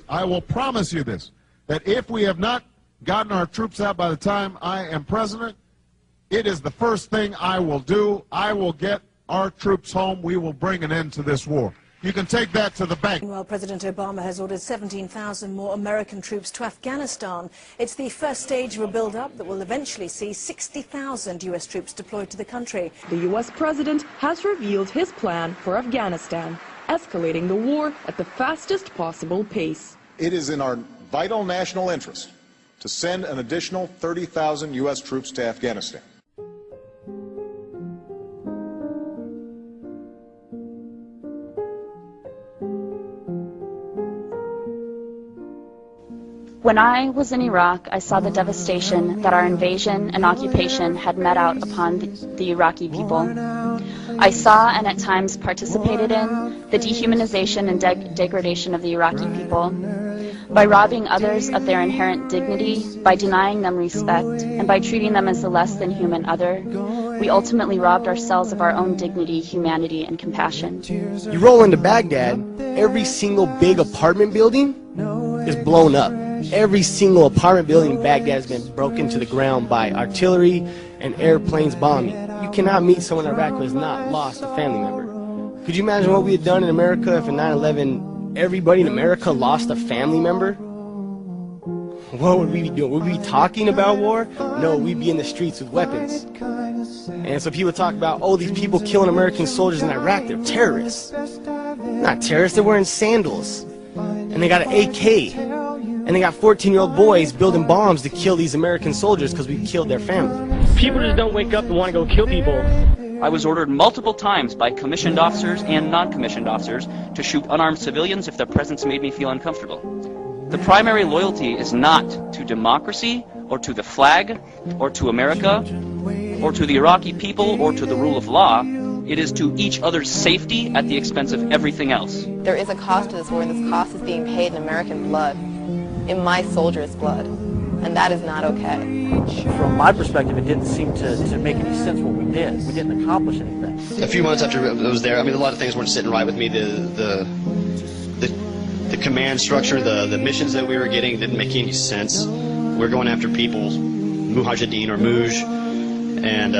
I will promise you this, that if we have not gotten our troops out by the time I am president, it is the first thing I will do. I will get our troops home. We will bring an end to this war. You can take that to the bank. Meanwhile, President Obama has ordered 17,000 more American troops to Afghanistan. It's the first stage of a build-up that will eventually see 60,000 U.S. troops deployed to the country. The U.S. president has revealed his plan for Afghanistan, escalating the war at the fastest possible pace. It is in our vital national interest to send an additional 30,000 U.S. troops to Afghanistan. When I was in Iraq, I saw the devastation that our invasion and occupation had met out upon the Iraqi people. I saw and at times participated in the dehumanization and degradation of the Iraqi people. By robbing others of their inherent dignity, by denying them respect, and by treating them as a less than human other, we ultimately robbed ourselves of our own dignity, humanity, and compassion. You roll into Baghdad, every single big apartment building is blown up. Every single apartment building in Baghdad has been broken to the ground by artillery and airplanes bombing. You cannot meet someone in Iraq who has not lost a family member. Could you imagine what we had done in America if in 9/11 everybody in America lost a family member? What would we be doing? Would we be talking about war? No, we'd be in the streets with weapons. And so people talk about, oh, these people killing American soldiers in Iraq, they're terrorists. Not terrorists, they're wearing sandals. And they got an AK. And they got 14-year-old boys building bombs to kill these American soldiers because we killed their family. People just don't wake up and want to go kill people. I was ordered multiple times by commissioned officers and non-commissioned officers to shoot unarmed civilians if their presence made me feel uncomfortable. The primary loyalty is not to democracy or to the flag or to America or to the Iraqi people or to the rule of law. It is to each other's safety at the expense of everything else. There is a cost to this war, and this cost is being paid in American blood, in my soldiers' blood, and that is not okay. From my perspective, it didn't seem to make any sense what we did. We didn't accomplish anything. A few months after I was there, I mean, a lot of things weren't sitting right with me. The command structure, the missions that we were getting didn't make any sense. We're going after people, Mujahideen or Muj, and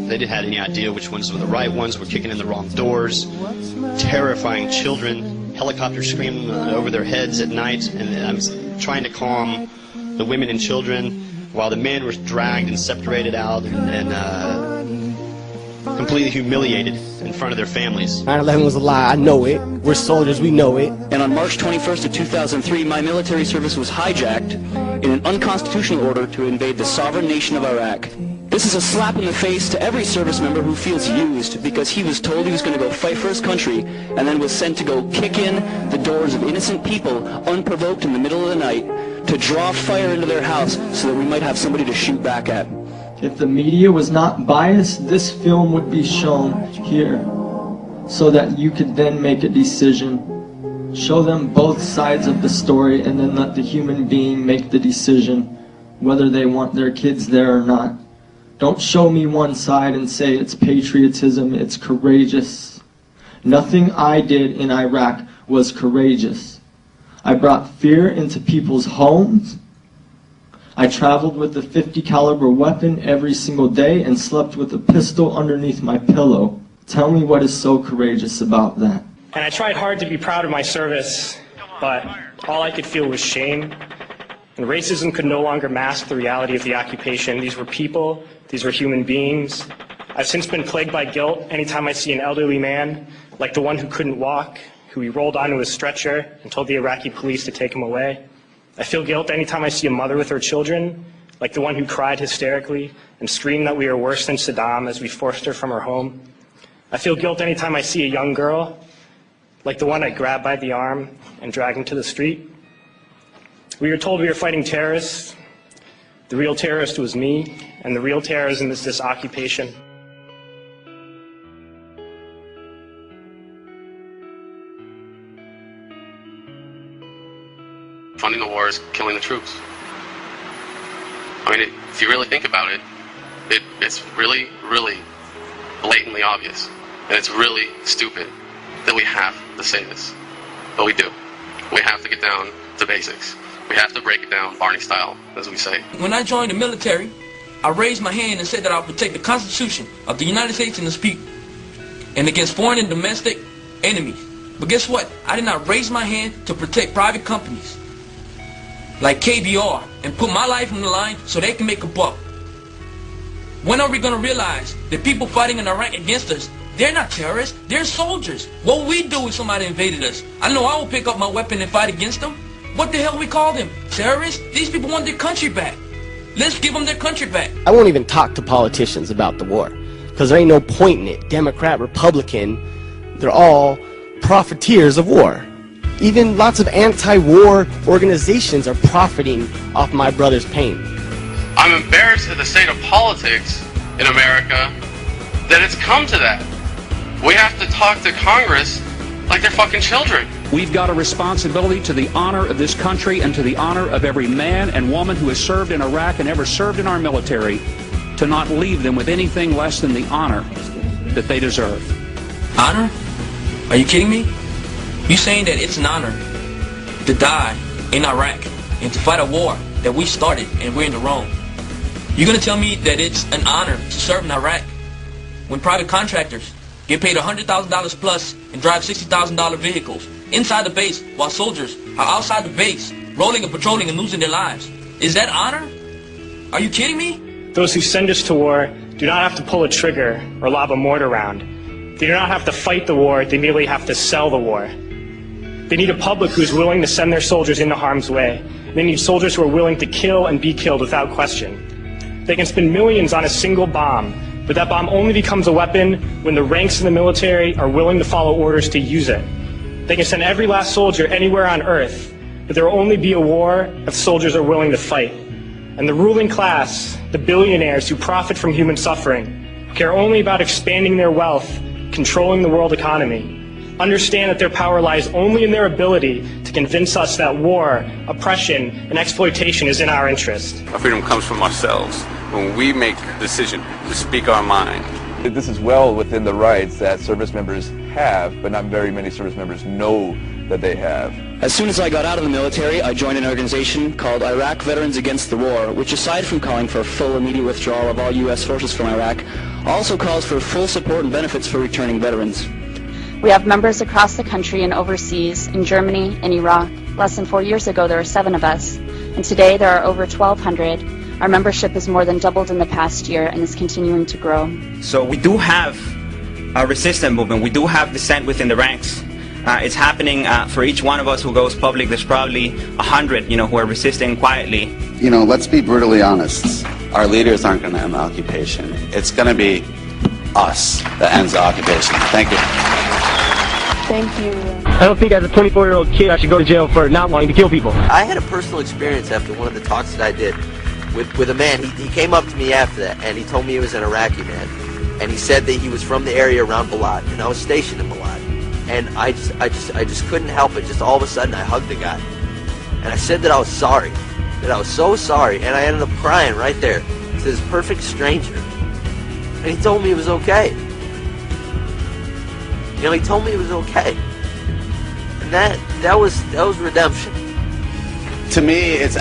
they didn't have any idea which ones were the right ones. We're kicking in the wrong doors, terrifying children, helicopters screaming over their heads at night, and I'm trying to calm the women and children while the men were dragged and separated out and completely humiliated in front of their families. 9/11 was a lie, I know it. We're soldiers, we know it. And on March 21st of 2003, my military service was hijacked in an unconstitutional order to invade the sovereign nation of Iraq. This is a slap in the face to every service member who feels used because he was told he was going to go fight for his country and then was sent to go kick in the doors of innocent people unprovoked in the middle of the night to draw fire into their house so that we might have somebody to shoot back at. If the media was not biased, this film would be shown here so that you could then make a decision. Show them both sides of the story and then let the human being make the decision whether they want their kids there or not. Don't show me one side and say it's patriotism, it's courageous. Nothing I did in Iraq was courageous. I brought fear into people's homes. I traveled with a .50 caliber weapon every single day and slept with a pistol underneath my pillow. Tell me what is so courageous about that. And I tried hard to be proud of my service, but all I could feel was shame. And racism could no longer mask the reality of the occupation. These were people, these were human beings. I've since been plagued by guilt anytime I see an elderly man, like the one who couldn't walk, who we rolled onto his stretcher and told the Iraqi police to take him away. I feel guilt anytime I see a mother with her children, like the one who cried hysterically and screamed that we are worse than Saddam as we forced her from her home. I feel guilt anytime I see a young girl, like the one I grabbed by the arm and dragged into the street. We were told we were fighting terrorists. The real terrorist was me, and the real terrorism is this occupation. Funding the war is killing the troops. I mean, if you really think about it, it's really, really blatantly obvious. And it's really stupid that we have to say this. But we do. We have to get down to basics. We have to break it down Barney style, as we say. When I joined the military, I raised my hand and said that I would protect the Constitution of the United States and its people, and against foreign and domestic enemies. But guess what? I did not raise my hand to protect private companies like KBR and put my life on the line so they can make a buck. When are we going to realize that people fighting in Iraq against us, they're not terrorists, they're soldiers? What we do if somebody invaded us? I know I will pick up my weapon and fight against them. What the hell we call them? Terrorists? These people want their country back. Let's give them their country back. I won't even talk to politicians about the war, because there ain't no point in it. Democrat, Republican, they're all profiteers of war. Even lots of anti-war organizations are profiting off my brother's pain. I'm embarrassed at the state of politics in America that it's come to that. We have to talk to Congress like they're fucking children. We've got a responsibility to the honor of this country and to the honor of every man and woman who has served in Iraq and ever served in our military to not leave them with anything less than the honor that they deserve. Honor? Are you kidding me? You saying that it's an honor to die in Iraq and to fight a war that we started and we're in the wrong? You're going to tell me that it's an honor to serve in Iraq when private contractors get paid $100,000 plus and drive $60,000 vehicles inside the base while soldiers are outside the base rolling and patrolling and losing their lives? Is that honor? Are you kidding me? Those who send us to war do not have to pull a trigger or lob a mortar round. They do not have to fight the war, they merely have to sell the war. They need a public who is willing to send their soldiers into harm's way. They need soldiers who are willing to kill and be killed without question. They can spend millions on a single bomb, but that bomb only becomes a weapon when the ranks in the military are willing to follow orders to use it. They can send every last soldier anywhere on earth, but there will only be a war if soldiers are willing to fight. And the ruling class, the billionaires who profit from human suffering, care only about expanding their wealth, controlling the world economy. Understand that their power lies only in their ability to convince us that war, oppression, and exploitation is in our interest. Our freedom comes from ourselves when we make the decision to speak our mind. This is well within the rights that service members have, but not very many service members know that they have. As soon as I got out of the military, I joined an organization called Iraq Veterans Against the War, which aside from calling for full immediate withdrawal of all U.S. forces from Iraq, also calls for full support and benefits for returning veterans. We have members across the country and overseas, in Germany and Iraq. Less than 4 years ago, there were 7 of us, and today there are over 1,200. Our membership has more than doubled in the past year and is continuing to grow. So we do have a resistance movement. We do have dissent within the ranks. It's happening for each one of us who goes public. There's probably 100, who are resisting quietly. Let's be brutally honest. Our leaders aren't going to end the occupation. It's going to be us that ends the occupation. Thank you. Thank you. I don't think as a 24-year-old kid I should go to jail for not wanting to kill people. I had a personal experience after one of the talks that I did with a man. He came up to me after that and he told me he was an Iraqi man. And he said that he was from the area around Balad, and I was stationed in Balad. And I just couldn't help it. Just all of a sudden I hugged the guy. And I said that I was sorry. That I was so sorry. And I ended up crying right there to this perfect stranger. And he told me it was okay. He told me it was okay. And that was redemption. To me, it's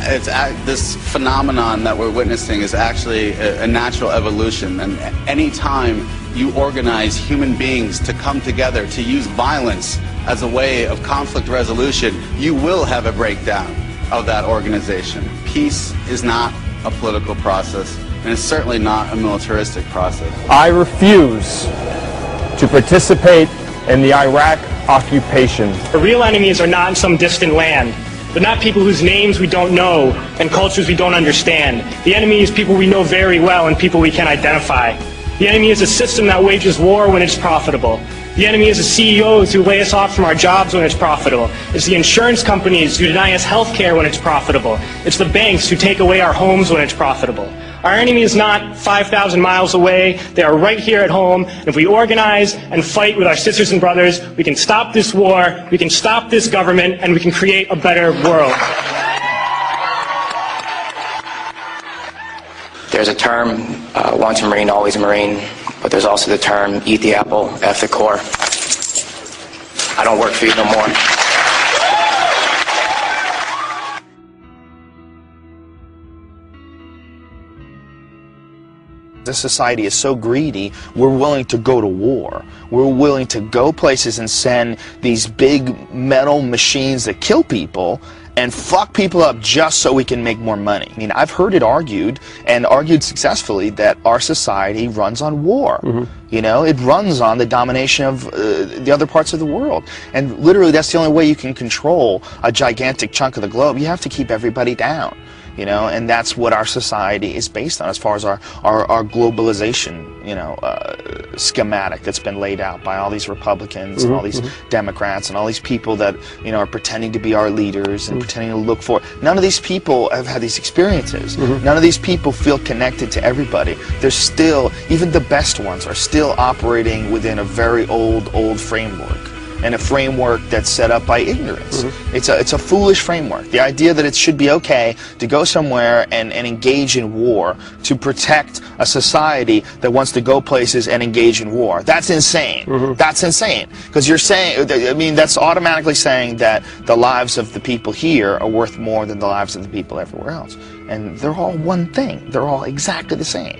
this phenomenon that we're witnessing is actually a natural evolution. And any time you organize human beings to come together to use violence as a way of conflict resolution, you will have a breakdown of that organization. Peace is not a political process, and it's certainly not a militaristic process. I refuse to participate in the Iraq occupation. The real enemies are not in some distant land. They're not people whose names we don't know and cultures we don't understand. The enemy is people we know very well and people we can identify. The enemy is a system that wages war when it's profitable. The enemy is the CEOs who lay us off from our jobs when it's profitable. It's the insurance companies who deny us health care when it's profitable. It's the banks who take away our homes when it's profitable. Our enemy is not 5,000 miles away. They are right here at home. And if we organize and fight with our sisters and brothers, we can stop this war, we can stop this government, and we can create a better world. There's a term, once a Marine, always a Marine, but there's also the term, eat the apple, F the core. I don't work for you no more. This society is so greedy, we're willing to go to war. We're willing to go places and send these big metal machines that kill people and fuck people up just so we can make more money. I mean, I've heard it argued, and argued successfully, that our society runs on war. You know, it runs on the domination of the other parts of the world. And literally, that's the only way you can control a gigantic chunk of the globe. You have to keep everybody down. You know, and that's what our society is based on as far as our globalization, you know, schematic that's been laid out by all these Republicans and all these Democrats and all these people that, you know, are pretending to be our leaders and pretending to look for. None of these people have had these experiences. None of these people feel connected to everybody. They're still, even the best ones are still operating within a very old framework. And a framework that's set up by ignorance. It's a foolish framework. The idea that it should be okay to go somewhere and engage in war to protect a society that wants to go places and engage in war. That's insane. That's insane. Because you're saying, I mean, that's automatically saying that the lives of the people here are worth more than the lives of the people everywhere else. And they're all one thing. They're all exactly the same.